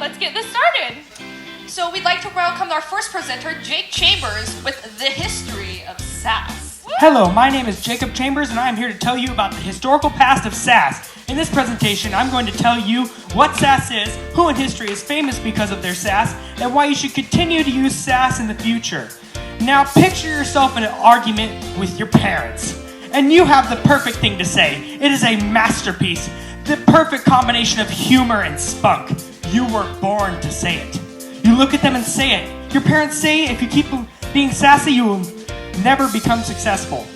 let's get this started. So we'd like to welcome our first presenter, Jake Chambers, with the history of Sass. Hello, my name is Jacob Chambers, and I am here to tell you about the historical past of Sass. In this presentation, I'm going to tell you what Sass is, who in history is famous because of their sass, and why you should continue to use sass in the future. Now, picture yourself in an argument with your parents, and you have the perfect thing to say. It is a masterpiece, the perfect combination of humor and spunk. You were born to say it. You look at them and say it. Your parents say if you keep being sassy, you will never become successful.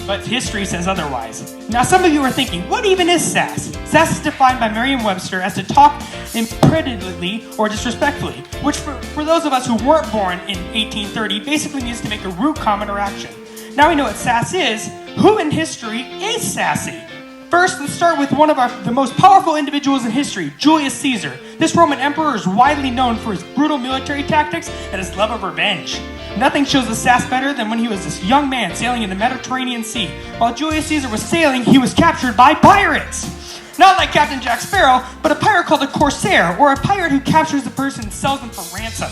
But history says otherwise. Now, some of you are thinking, what even is sass? Sass is defined by Merriam-Webster as to talk imprudently or disrespectfully, which for those of us who weren't born in 1830 basically means to make a rude comment or action. Now we know what sass is. Who in history is sassy? First, let's start with one of the most powerful individuals in history, Julius Caesar. This Roman emperor is widely known for his brutal military tactics and his love of revenge. Nothing shows the sass better than when he was this young man sailing in the Mediterranean Sea. While Julius Caesar was sailing, he was captured by pirates. Not like Captain Jack Sparrow, but a pirate called a corsair, or a pirate who captures the person and sells them for ransom.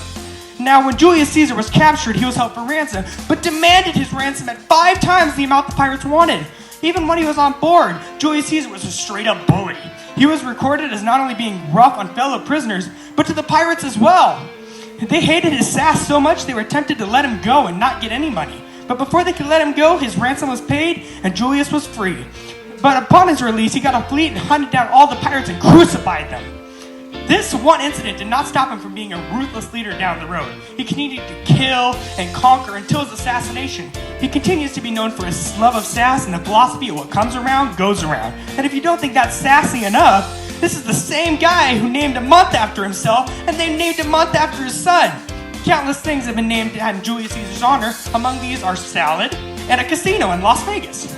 Now, when Julius Caesar was captured, he was held for ransom, but demanded his ransom at 5 times the amount the pirates wanted. Even when he was on board, Julius Caesar was a straight-up bully. He was recorded as not only being rough on fellow prisoners, but to the pirates as well. They hated his sass so much they were tempted to let him go and not get any money. But before they could let him go, his ransom was paid and Julius was free. But upon his release, he got a fleet and hunted down all the pirates and crucified them. This one incident did not stop him from being a ruthless leader down the road. He continued to kill and conquer until his assassination. He continues to be known for his love of sass and the philosophy of what comes around goes around. And if you don't think that's sassy enough, this is the same guy who named a month after himself, and they named a month after his son. Countless things have been named in Julius Caesar's honor. Among these are salad and a casino in Las Vegas.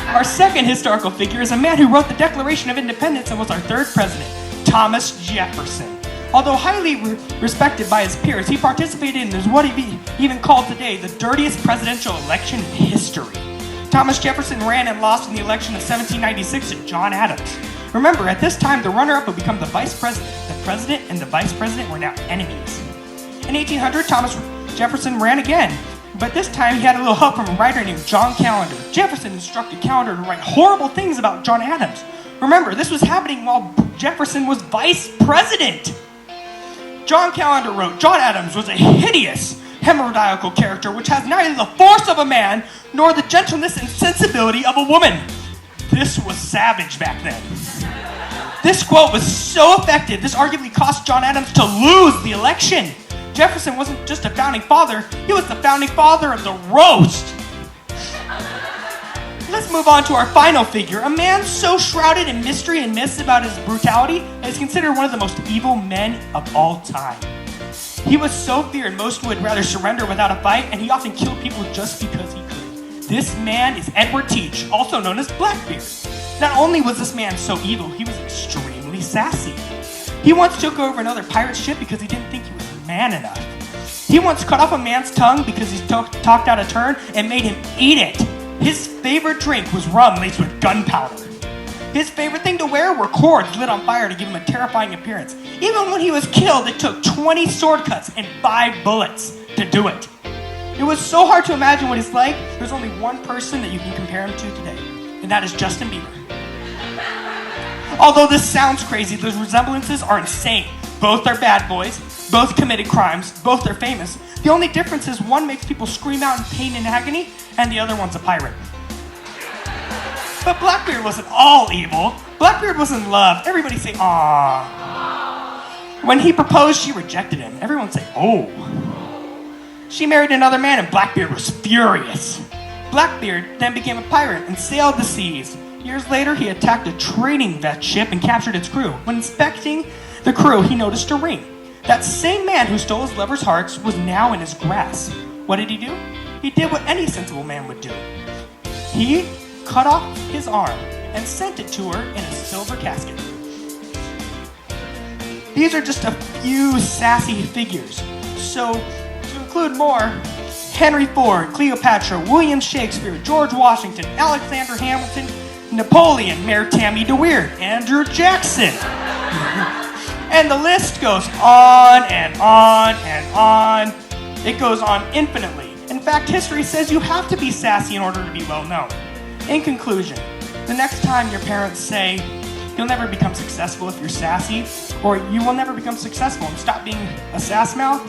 Our second historical figure is a man who wrote the Declaration of Independence and was our third president, Thomas Jefferson. Although highly respected by his peers, he participated in what he even called today the dirtiest presidential election in history. Thomas Jefferson ran and lost in the election of 1796 to John Adams. Remember, at this time, the runner-up would become the vice president. The president and the vice president were now enemies. In 1800, Thomas Jefferson ran again, but this time he had a little help from a writer named John Calendar. Jefferson instructed Calendar to write horrible things about John Adams. Remember, this was happening while Jefferson was vice president. John Calendar wrote, John Adams was a hideous, hemorrhagical character which has neither the force of a man nor the gentleness and sensibility of a woman. This was savage back then. This quote was so effective, this arguably cost John Adams to lose the election. Jefferson wasn't just a founding father, he was the founding father of the roast. Let's move on to our final figure, a man so shrouded in mystery and myths about his brutality that he's considered one of the most evil men of all time. He was so feared most would rather surrender without a fight, and he often killed people just because he could. This man is Edward Teach, also known as Blackbeard. Not only was this man so evil, he was extremely sassy. He once took over another pirate ship because he didn't think he was man enough. He once cut off a man's tongue because he talked out of turn and made him eat it. His favorite drink was rum laced with gunpowder. His favorite thing to wear were cords lit on fire to give him a terrifying appearance. Even when he was killed, it took 20 sword cuts and 5 bullets to do it. It was so hard to imagine what he's like. There's only one person that you can compare him to today, and that is Justin Bieber. Although this sounds crazy, the resemblances are insane. Both are bad boys, both committed crimes, both are famous. The only difference is one makes people scream out in pain and agony, and the other one's a pirate. But Blackbeard wasn't all evil. Blackbeard was in love. Everybody say, aww. When he proposed, she rejected him. Everyone say, oh. She married another man, and Blackbeard was furious. Blackbeard then became a pirate and sailed the seas. Years later, he attacked a trading ship and captured its crew. When inspecting the crew, he noticed a ring. That same man who stole his lover's hearts was now in his grasp. What did he do? He did what any sensible man would do. He cut off his arm and sent it to her in a silver casket. These are just a few sassy figures. So, to include more, Henry Ford, Cleopatra, William Shakespeare, George Washington, Alexander Hamilton, Napoleon, Mayor Tammy DeWeer, Andrew Jackson. And the list goes on and on and on. It goes on infinitely. In fact, history says you have to be sassy in order to be well known. In conclusion, the next time your parents say, you'll never become successful if you're sassy, or you will never become successful and stop being a sass mouth,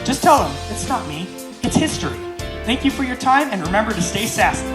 just tell them, it's not me, it's history. Thank you for your time, and remember to stay sassy.